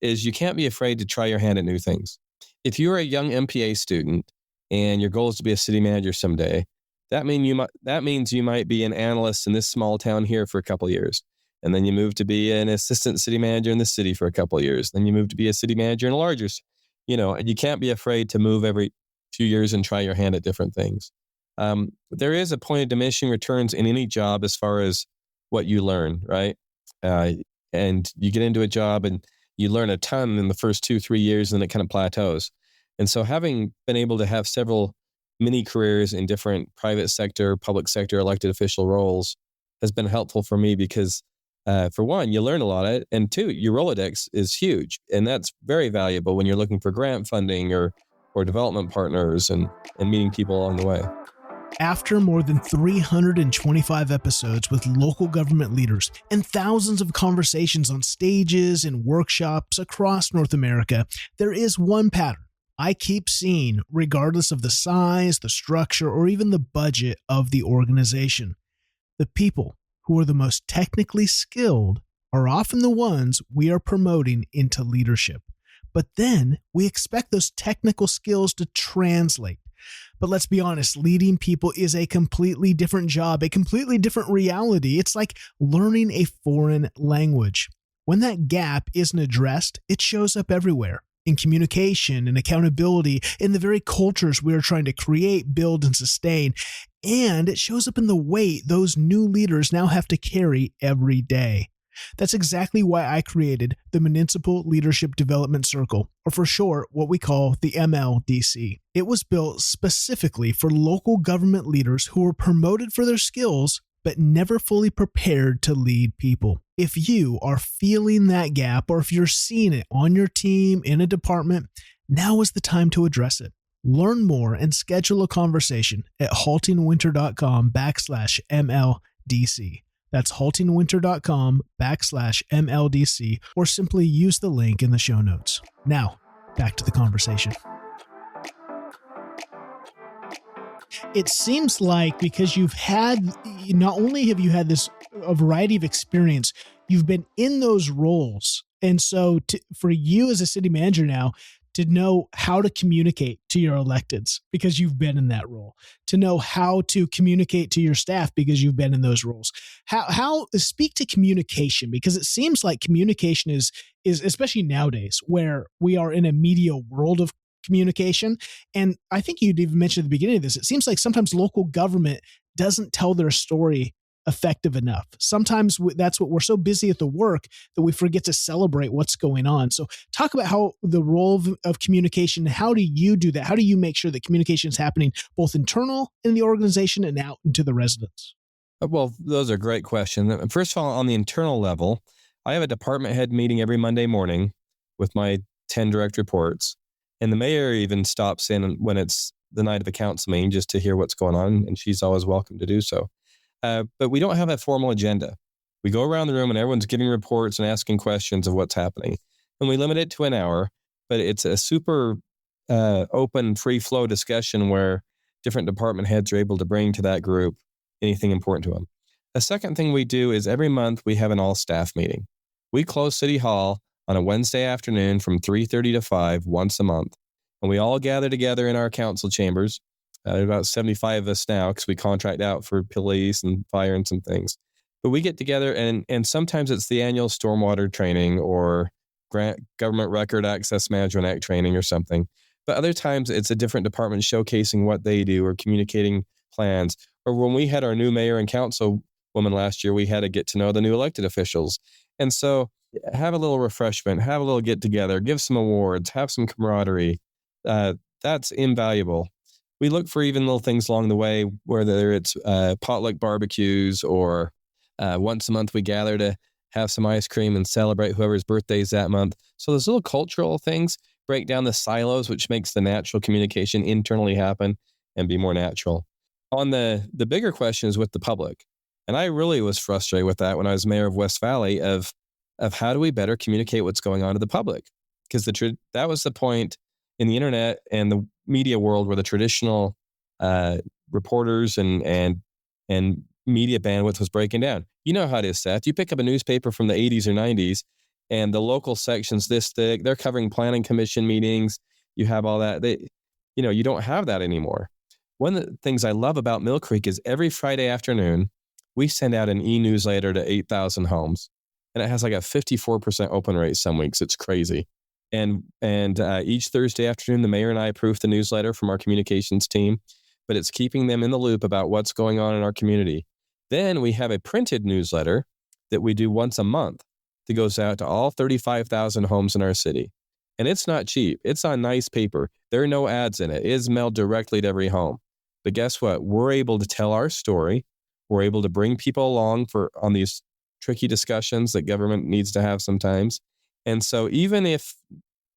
B: is you can't be afraid to try your hand at new things. If you're a young MPA student and your goal is to be a city manager someday, that means you might be an analyst in this small town here for a couple of years. And then you move to be an assistant city manager in the city for a couple of years. Then you move to be a city manager in a larger, and you can't be afraid to move every few years and try your hand at different things. There is a point of diminishing returns in any job as far as what you learn, right? And you get into a job and you learn a ton in the first 2-3 years and then it kind of plateaus. And so having been able to have several mini careers in different private sector, public sector, elected official roles has been helpful for me because for one, you learn a lot, and two, your Rolodex is huge. And that's very valuable when you're looking for grant funding or development partners and meeting people along the way.
A: After more than 325 episodes with local government leaders and thousands of conversations on stages and workshops across North America, there is one pattern I keep seeing regardless of the size, the structure, or even the budget of the organization. The people who are the most technically skilled are often the ones we are promoting into leadership. But then we expect those technical skills to translate. But let's be honest, leading people is a completely different job, a completely different reality. It's like learning a foreign language. When that gap isn't addressed, it shows up everywhere. In communication and accountability, in the very cultures we are trying to create, build, and sustain. And it shows up in the weight those new leaders now have to carry every day. That's exactly why I created the Municipal Leadership Development Circle, or for short, what we call the MLDC. It was built specifically for local government leaders who were promoted for their skills, but never fully prepared to lead people. If you are feeling that gap, or if you're seeing it on your team, in a department, now is the time to address it. Learn more and schedule a conversation at haltingwinter.com/MLDC. That's haltingwinter.com/MLDC, or simply use the link in the show notes. Now, back to the conversation. It seems like because not only have you had a variety of experience, you've been in those roles. And so for you as a city manager now, to know how to communicate to your electeds because you've been in that role, to know how to communicate to your staff because you've been in those roles. How speak to communication, because it seems like communication is especially nowadays where we are in a media world of communication. And I think you'd even mentioned at the beginning of this, it seems like sometimes local government doesn't tell their story effective enough. Sometimes that's what we're so busy at the work that we forget to celebrate what's going on. So talk about how the role of communication, how do you do that? How do you make sure that communication is happening both internal in the organization and out into the residents?
B: Well, those are great questions. First of all, on the internal level, I have a department head meeting every Monday morning with my 10 direct reports. And the mayor even stops in when it's the night of a council meeting just to hear what's going on. And she's always welcome to do so. But we don't have a formal agenda. We go around the room and everyone's giving reports and asking questions of what's happening. And we limit it to an hour, but it's a super open, free flow discussion where different department heads are able to bring to that group anything important to them. A second thing we do is every month we have an all-staff meeting. We close City Hall on a Wednesday afternoon from 3:30 to 5 once a month. And we all gather together in our council chambers. There are about 75 of us now because we contract out for police and fire and some things. But we get together and sometimes it's the annual stormwater training or Government Record Access Management Act training or something. But other times it's a different department showcasing what they do or communicating plans. Or when we had our new mayor and councilwoman last year, we had to get to know the new elected officials. And so have a little refreshment, have a little get together, give some awards, have some camaraderie. That's invaluable. We look for even little things along the way, whether it's potluck barbecues or once a month we gather to have some ice cream and celebrate whoever's birthday is that month. So those little cultural things break down the silos, which makes the natural communication internally happen and be more natural. On the bigger question is with the public. And I really was frustrated with that when I was mayor of West Valley of how do we better communicate what's going on to the public? Because that was the point in the internet and the media world where the traditional reporters and media bandwidth was breaking down. You know how it is, Seth. You pick up a newspaper from the 80s or 90s and the local section's this thick. They're covering planning commission meetings. You have all that. You don't have that anymore. One of the things I love about Mill Creek is every Friday afternoon, we send out an e-newsletter to 8,000 homes. And it has like a 54% open rate some weeks. It's crazy. And each Thursday afternoon, the mayor and I approve the newsletter from our communications team, but it's keeping them in the loop about what's going on in our community. Then we have a printed newsletter that we do once a month that goes out to all 35,000 homes in our city. And it's not cheap. It's on nice paper. There are no ads in it. It is mailed directly to every home. But guess what? We're able to tell our story. We're able to bring people along on these tricky discussions that government needs to have sometimes. And so even if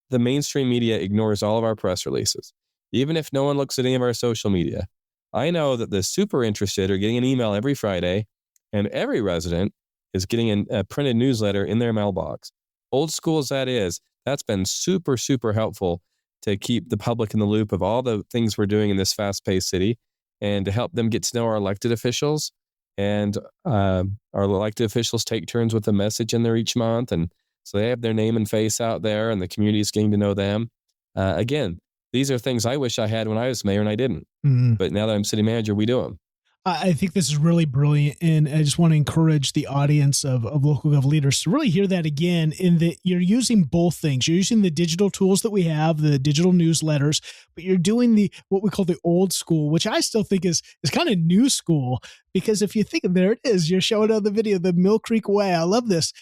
B: the mainstream media ignores all of our press releases, even if no one looks at any of our social media, I know that the super interested are getting an email every Friday, and every resident is getting a printed newsletter in their mailbox. Old school as that is, that's been super, super helpful to keep the public in the loop of all the things we're doing in this fast-paced city and to help them get to know our elected officials. And our elected officials take turns with a message in there each month. And so they have their name and face out there and the community is getting to know them. Again, these are things I wish I had when I was mayor and I didn't. Mm-hmm. But now that I'm city manager, we do them.
A: I think this is really brilliant. And I just want to encourage the audience of local gov leaders to really hear that again, in that you're using both things. You're using the digital tools that we have, the digital newsletters, but you're doing what we call the old school, which I still think is kind of new school, because if you think of, there it is, you're showing on the video, the Mill Creek way. I love this.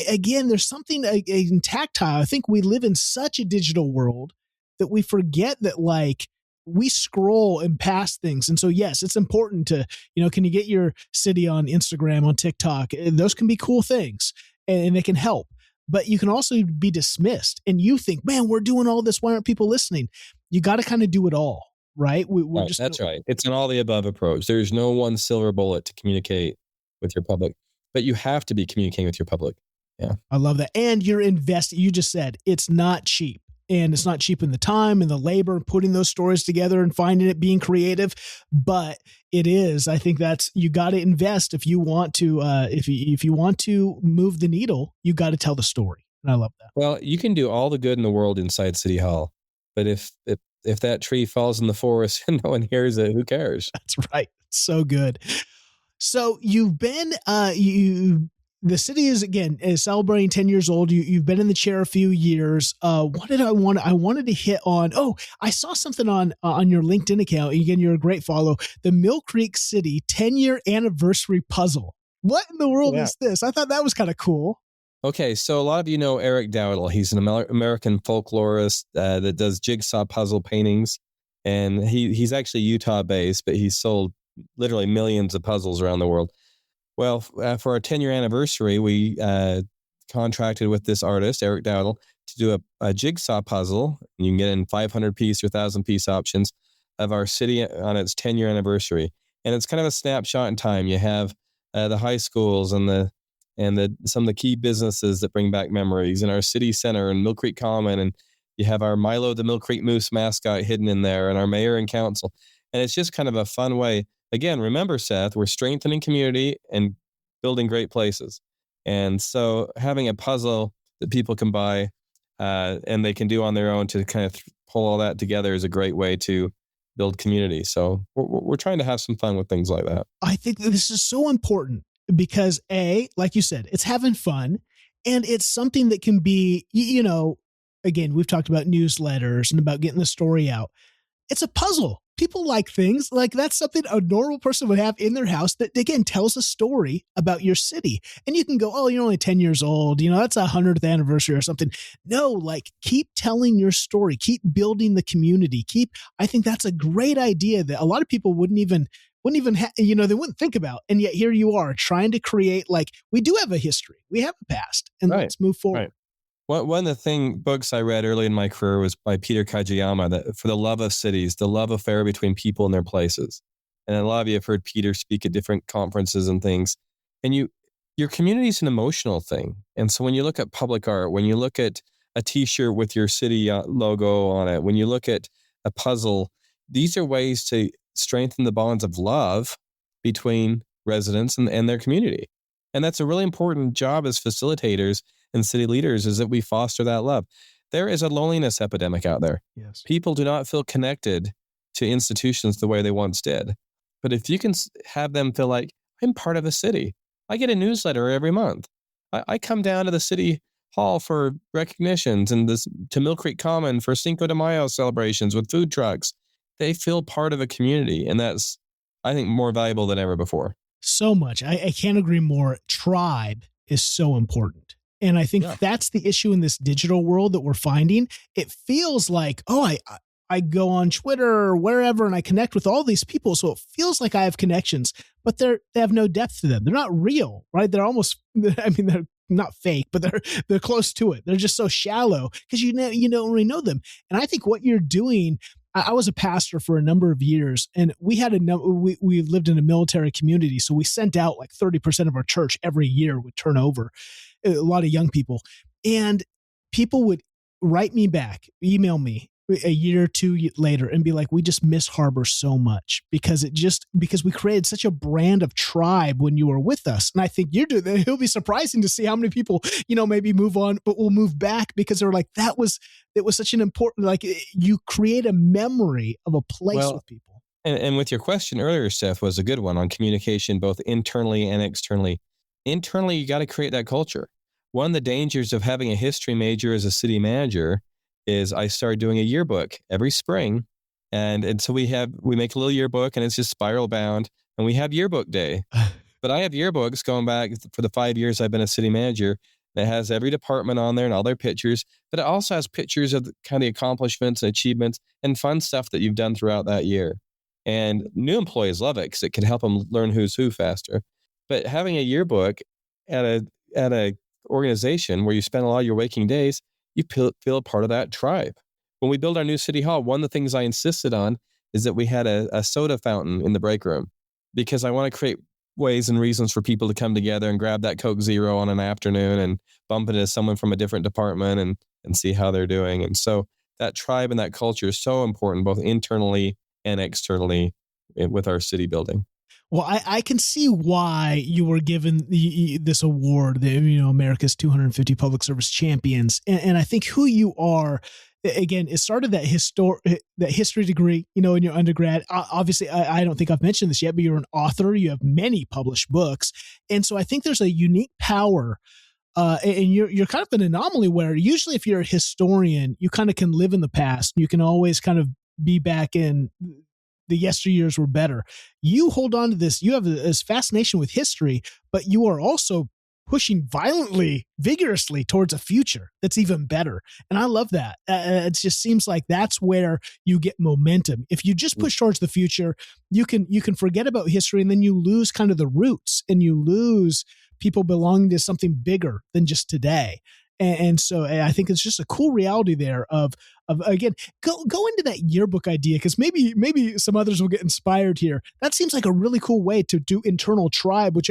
A: Again, there's something in tactile. I think we live in such a digital world that we forget that, like, we scroll and pass things. And so, yes, it's important to, can you get your city on Instagram, on TikTok? Those can be cool things and they can help, but you can also be dismissed and you think, man, we're doing all this. Why aren't people listening? You got to kind of do it all, right?
B: That's right. It's an all the above approach. There's no one silver bullet to communicate with your public, but you have to be communicating with your public. Yeah.
A: I love that. And you're investing. You just said it's not cheap. And it's not cheap in the time and the labor and putting those stories together and finding it, being creative, but it is. I think you got to invest if you want to. If you want to move the needle, you got to tell the story. And I love that.
B: Well, you can do all the good in the world inside City Hall, but if that tree falls in the forest and no one hears it, who cares?
A: That's right. So good. So you've been the city is celebrating 10 years old. You've been in the chair a few years. What did I want? I wanted to hit on. Oh, I saw something on your LinkedIn account. Again, you're a great follow. The Mill Creek City 10-year anniversary puzzle. What in the world is this? I thought that was kind of cool.
B: Okay, so a lot of you know Eric Dowdle. He's an American folklorist that does jigsaw puzzle paintings, and he's actually Utah-based, but he's sold literally millions of puzzles around the world. Well, for our 10-year anniversary, we contracted with this artist, Eric Dowdle, to do a jigsaw puzzle. You can get in 500-piece or 1,000-piece options of our city on its 10-year anniversary. And it's kind of a snapshot in time. You have the high schools and some of the key businesses that bring back memories in our city center and Mill Creek Common. And you have our Milo the Mill Creek Moose mascot hidden in there and our mayor and council. And it's just kind of a fun way. Again, remember, Seth, we're strengthening community and building great places. And so having a puzzle that people can buy and they can do on their own to kind of pull all that together is a great way to build community. So we're trying to have some fun with things like that.
A: I think that this is so important because like you said, it's having fun and it's something that can be, again, we've talked about newsletters and about getting the story out. It's a puzzle. People like things like that's something a normal person would have in their house that, again, tells a story about your city. And you can go, oh, you're only 10 years old. That's a 100th anniversary or something. No, like keep telling your story, keep building the community. I think that's a great idea that a lot of people wouldn't even they wouldn't think about. And yet here you are trying to create, like, we do have a history. We have a past and let's move forward.
B: Right. One of the books I read early in my career was by Peter Kajiyama, that For the Love of Cities, the love affair between people and their places. And a lot of you have heard Peter speak at different conferences and things. And your community is an emotional thing. And so when you look at public art, when you look at a T-shirt with your city logo on it, when you look at a puzzle, these are ways to strengthen the bonds of love between residents and their community. And that's a really important job as facilitators and city leaders, is that we foster that love. There is a loneliness epidemic out there.
A: Yes.
B: People do not feel connected to institutions the way they once did. But if you can have them feel like, I'm part of a city. I get a newsletter every month. I come down to the city hall for recognitions and to Mill Creek Common for Cinco de Mayo celebrations with food trucks. They feel part of a community. And that's, I think, more valuable than ever before.
A: So much. I can't agree more. Tribe is so important. And I think that's the issue in this digital world that we're finding. It feels like, I go on Twitter or wherever and I connect with all these people. So it feels like I have connections, but they have no depth to them. They're not real, right? They're almost, they're not fake, but they're close to it. They're just so shallow because you don't really know them. And I think what you're doing, I was a pastor for a number of years, and we had we lived in a military community. So we sent out like 30% of our church every year would turn over, a lot of young people, and people would write me back, email me a year or two later and be like, we just miss Harbor so much because we created such a brand of tribe when you were with us. And I think it'll be surprising to see how many people, maybe move on, but will move back because they're like, it was such an important, like you create a memory of a place with people.
B: And with your question earlier, Seth, was a good one on communication, both internally and externally. Internally, you got to create that culture. One of the dangers of having a history major as a city manager is I started doing a yearbook every spring. And so we make a little yearbook and it's just spiral bound and we have yearbook day. But I have yearbooks going back for the 5 years I've been a city manager that has every department on there and all their pictures, but it also has pictures of the kind of accomplishments and achievements and fun stuff that you've done throughout that year. And new employees love it because it can help them learn who's who faster. But having a yearbook at a organization where you spend a lot of your waking days, you feel a part of that tribe. When we built our new city hall, one of the things I insisted on is that we had a soda fountain in the break room because I want to create ways and reasons for people to come together and grab that Coke Zero on an afternoon and bump into someone from a different department and see how they're doing. And so that tribe and that culture is so important, both internally and externally with our city building.
A: Well, I can see why you were given this award, America's 250 Public Service Champions. And I think who you are, again, it started that history degree, in your undergrad. Obviously, I don't think I've mentioned this yet, but you're an author. You have many published books. And so I think there's a unique power and you're kind of an anomaly where usually if you're a historian, you kind of can live in the past. You can always kind of be back in the yesteryears were better. You hold on to this. You have this fascination with history, but you are also pushing violently, vigorously towards a future that's even better. And I love that. It just seems like that's where you get momentum. If you just push towards the future, you can forget about history and then you lose kind of the roots and you lose people belonging to something bigger than just today. And so I think it's just a cool reality there of again, go into that yearbook idea because maybe some others will get inspired here. That seems like a really cool way to do internal tribe, which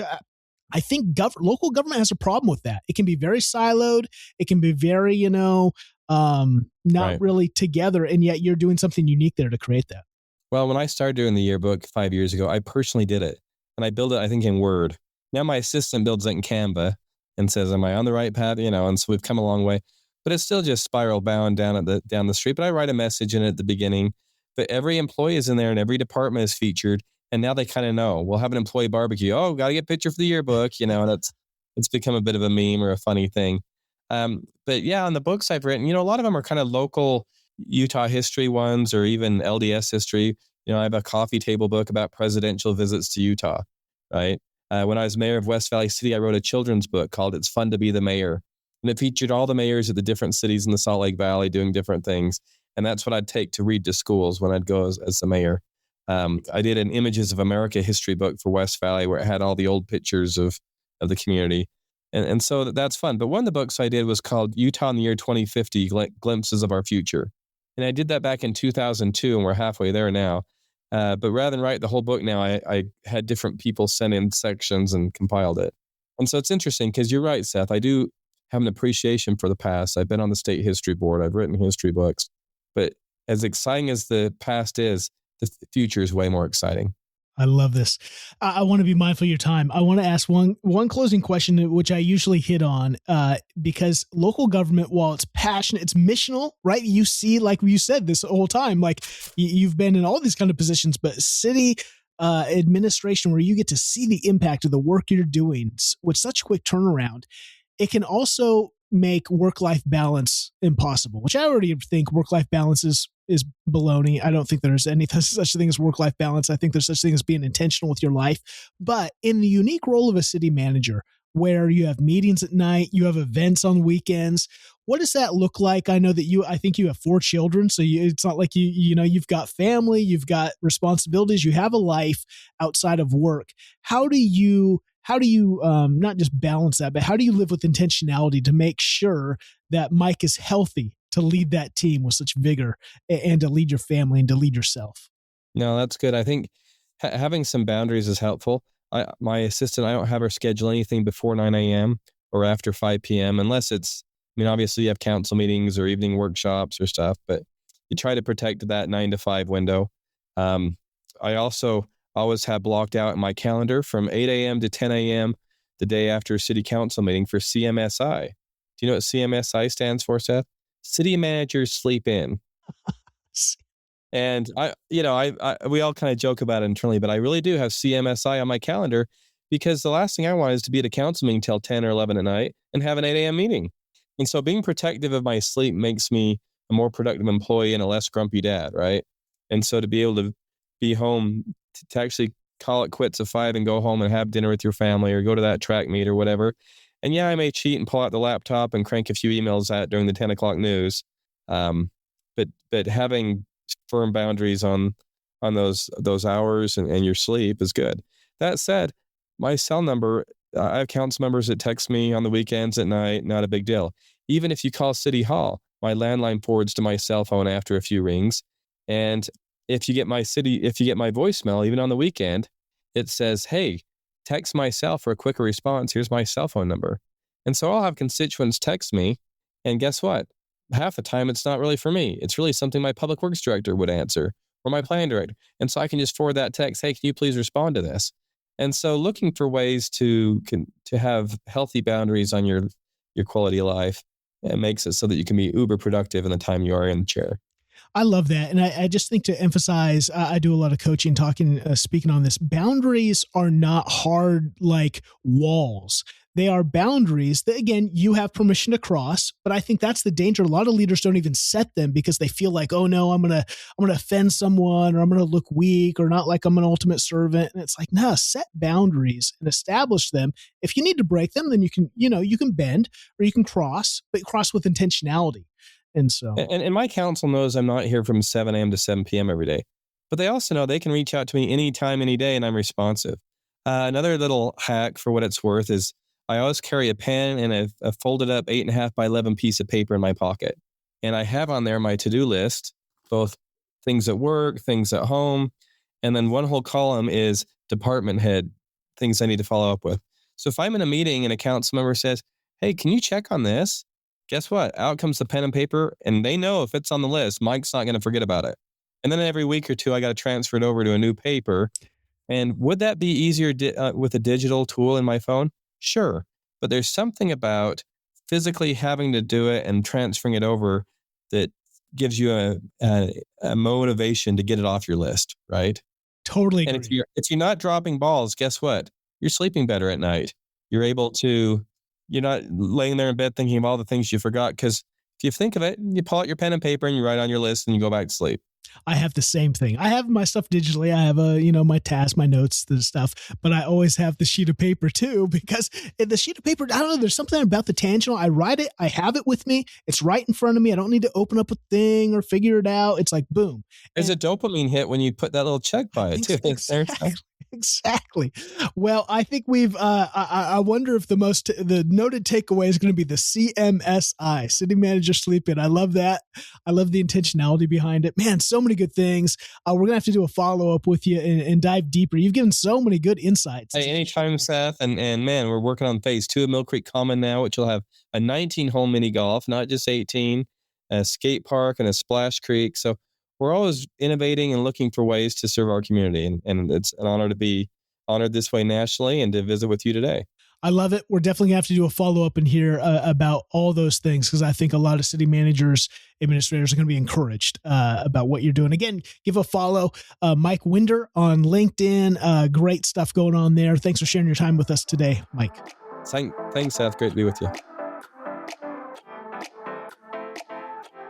A: I think local government has a problem with that. It can be very siloed. It can be very, not really together. And yet you're doing something unique there to create that.
B: Well, when I started doing the yearbook 5 years ago, I personally did it. And I built it, I think, in Word. Now my assistant builds it in Canva and says, am I on the right path? And so we've come a long way, but it's still just spiral bound down the street. But I write a message in it at the beginning, but every employee is in there and every department is featured. And now they kind of know. We'll have an employee barbecue. Oh, got to get a picture for the yearbook, and it's become a bit of a meme or a funny thing. But yeah, on the books I've written, a lot of them are kind of local Utah history ones or even LDS history. I have a coffee table book about presidential visits to Utah, right? When I was mayor of West Valley City, I wrote a children's book called It's Fun to Be the Mayor. And it featured all the mayors of the different cities in the Salt Lake Valley doing different things. And that's what I'd take to read to schools when I'd go as the mayor. I did an Images of America history book for West Valley where it had all the old pictures of the community. And so that's fun. But one of the books I did was called Utah in the Year 2050, Glimpses of Our Future. And I did that back in 2002, and we're halfway there now. But rather than write the whole book now, I had different people send in sections and compiled it. And so it's interesting because you're right, Seth. I do have an appreciation for the past. I've been on the state history board. I've written history books. But as exciting as the past is, the future is way more exciting.
A: I love this. I want to be mindful of your time. I want to ask one closing question, which I usually hit on, because local government, while it's passionate, it's missional, right? You see, like you said this whole time, like you've been in all these kind of positions, but city administration, where you get to see the impact of the work you're doing with such quick turnaround, it can also make work-life balance impossible, which I already think work-life balance is baloney. I don't think there's any such thing as work-life balance. I think there's such thing as being intentional with your life. But in the unique role of a city manager, where you have meetings at night, you have events on weekends, what does that look like? I know that I think you have 4 children, so it's not like you've got family, you've got responsibilities, you have a life outside of work. How do you not just balance that, but how do you live with intentionality to make sure that Mike is healthy to lead that team with such vigor and to lead your family and to lead yourself?
B: No, that's good. I think having some boundaries is helpful. My assistant, I don't have her schedule anything before 9 a.m. or after 5 p.m. unless obviously you have council meetings or evening workshops or stuff, but you try to protect that 9 to 5 window. I also always have blocked out in my calendar from 8 a.m. to 10 a.m. the day after a city council meeting for CMSI. Do you know what CMSI stands for, Seth? City managers sleep in. And we all kind of joke about it internally, but I really do have CMSI on my calendar because the last thing I want is to be at a council meeting till 10 or 11 at night and have an 8 a.m. meeting. And so being protective of my sleep makes me a more productive employee and a less grumpy dad, right? And so to be able to be home, to actually call it quits at 5 and go home and have dinner with your family or go to that track meet or whatever. And yeah, I may cheat and pull out the laptop and crank a few emails out during the 10 o'clock news. But having firm boundaries on those hours and your sleep is good. That said, my cell number, I have council members that text me on the weekends at night, not a big deal. Even if you call City Hall, my landline forwards to my cell phone after a few rings. And if you get my voicemail, even on the weekend, it says, hey, text my cell for a quicker response. Here's my cell phone number. And so I'll have constituents text me. And guess what? Half the time, it's not really for me. It's really something my public works director would answer or my plan director. And so I can just forward that text. Hey, can you please respond to this? And so looking for ways to have healthy boundaries on your quality of life, it makes it so that you can be uber productive in the time you are in the chair.
A: I love that. And I just think to emphasize, I do a lot of coaching, speaking on this. Boundaries are not hard like walls. They are boundaries that, again, you have permission to cross. But I think that's the danger. A lot of leaders don't even set them because they feel like, oh no, I'm gonna offend someone, or I'm gonna look weak, or not like I'm an ultimate servant. And it's like, no, set boundaries and establish them. If you need to break them, then you can bend or you can cross, but cross with intentionality. And so,
B: and my council knows I'm not here from 7 a.m. to 7 p.m. every day, but they also know they can reach out to me anytime, any day, and I'm responsive. Another little hack for what it's worth is I always carry a pen and a folded up 8.5 by 11 piece of paper in my pocket. And I have on there my to-do list, both things at work, things at home. And then one whole column is department head, things I need to follow up with. So if I'm in a meeting and a council member says, hey, can you check on this? Guess what? Out comes the pen and paper, and they know if it's on the list, Mike's not going to forget about it. And then every week or two, I got to transfer it over to a new paper. And would that be easier with a digital tool in my phone? Sure. But there's something about physically having to do it and transferring it over that gives you a motivation to get it off your list, right?
A: Totally agree.
B: And if you're not dropping balls, guess what? You're sleeping better at night. You're not laying there in bed thinking of all the things you forgot, because if you think of it, you pull out your pen and paper and you write on your list and you go back to sleep.
A: I have the same thing. I have my stuff digitally. I have my tasks, my notes, the stuff, but I always have the sheet of paper too, because in the sheet of paper, I don't know, there's something about the tangible. I write it, I have it with me. It's right in front of me. I don't need to open up a thing or figure it out. It's like, boom.
B: There's a dopamine hit when you put that little check by it too.
A: Exactly. Well, I think we've, I wonder if the noted takeaway is going to be the CMSI, City Manager Sleep In. I love that. I love the intentionality behind it. Man, so many good things. We're going to have to do a follow-up with you and dive deeper. You've given so many good insights.
B: Hey, anytime, Seth. And man, we're working on phase 2 of Mill Creek Common now, which will have a 19-hole mini golf, not just 18, a skate park and a splash creek. So we're always innovating and looking for ways to serve our community. And it's an honor to be honored this way nationally and to visit with you today.
A: I love it. We're definitely going to have to do a follow-up in here about all those things, because I think a lot of city managers, administrators are going to be encouraged about what you're doing. Again, give a follow. Mike Winder on LinkedIn. Great stuff going on there. Thanks for sharing your time with us today, Mike.
B: Thanks, Seth. Great to be with you.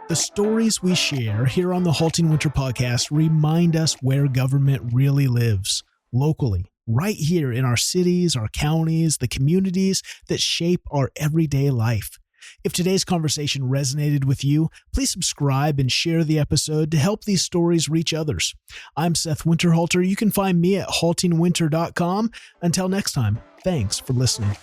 A: The stories we share here on the Halting Winter Podcast remind us where government really lives, locally, right here in our cities, our counties, the communities that shape our everyday life. If today's conversation resonated with you, please subscribe and share the episode to help these stories reach others. I'm Seth Winterhalter. You can find me at haltingwinter.com. Until next time, thanks for listening.